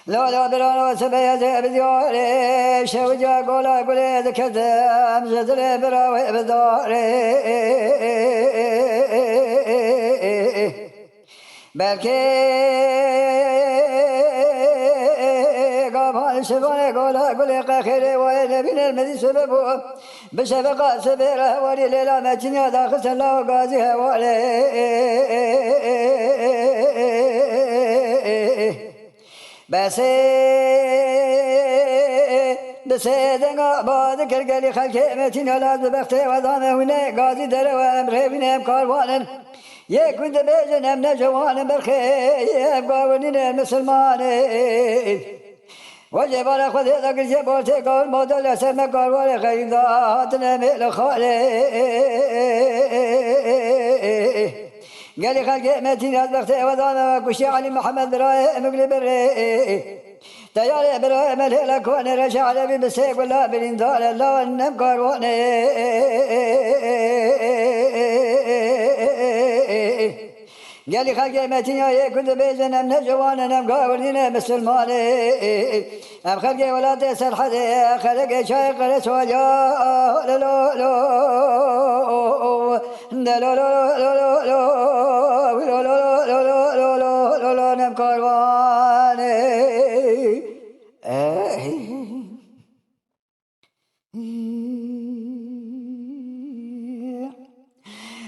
لا برا سبيت بدياري شوجا قولا قولي ذكرتم زدري برا وبداري بلكي قابل شباني قولا قولي قاخري وين بين المدي سببو بشفقة سبيره ولي ليلة متنيا داخل سلا وقازي هوالي بسيدنا بعد كرجلي خلك متين على بختي وضعنا هنا قاضي دروا أمره بنام كاروان يكون دبيجن أمنا جوان برخي يبقى وننا المسلمان وجب على خذ ذاك الجبل تقول مودل سمع كاروان خيراتنا مل خالي قال خلق متين على بختي وضعنا كشي علي محمد راي مقلب الري تياري براي ملهلك وانا رجع على بسيق ولا بالانذار الله انم كارواني قال لي خلق متين يا كنت بيجن ام نجوان ام قاولين مسلماني ام خلقي ولا تسال حدا خلق شايق رسول لا لا لا لا لا لا لا نم كارواني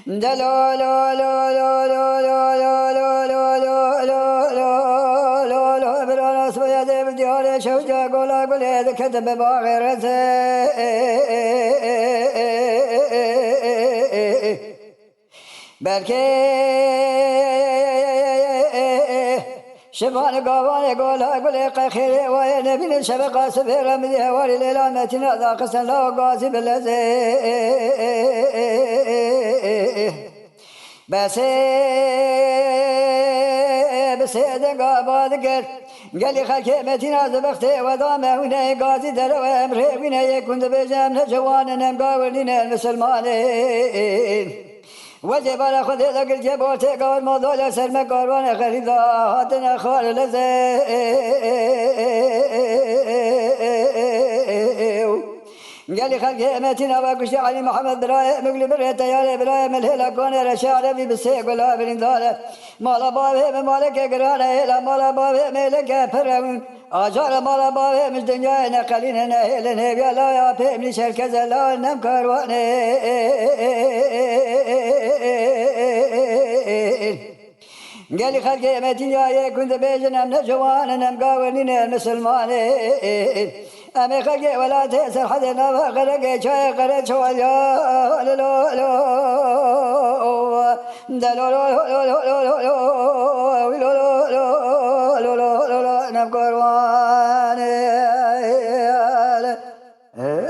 لا لا لا لا لا لا لا لا لا لا لا لا برانا سويا ديب دياري شوجا قولا قولي ذكتب باغير بلكي شبان قواني قولا قولي قخيري وين بين الشبقة سفيرة من هوالي ليلة متنا ذاق سلا وقاسي باللزي بسيد قاباد قال لي خلك متنا زبختي وضامه هنا قاسي دروا امري هنا يكون بجامنا جوانا مقاولين المسلمانين وجب على خذ ذاك الجبل تقول موضوع سلمى قربان خريضاتنا خال لزي قال لي خلق متنا باكش علي محمد راي مقلب الريت يا براي ملهلا كون رشا ربي بالسيق ولا بالانذار مالا بابه مالك قرانا لا مالا بابه ملك فرعون اجار مالا بابه مش دنيا نقلين نهل نبي لا يا بيمني شركه لا نم كارواني قال لي خلق متنا يا كنت بيجن ام نجوان ام قاولين المسلمانين أمي خلقي ولا تأسر حدا نبا خلقي شاي قرد شواليا لا لا لا لا لا لا لا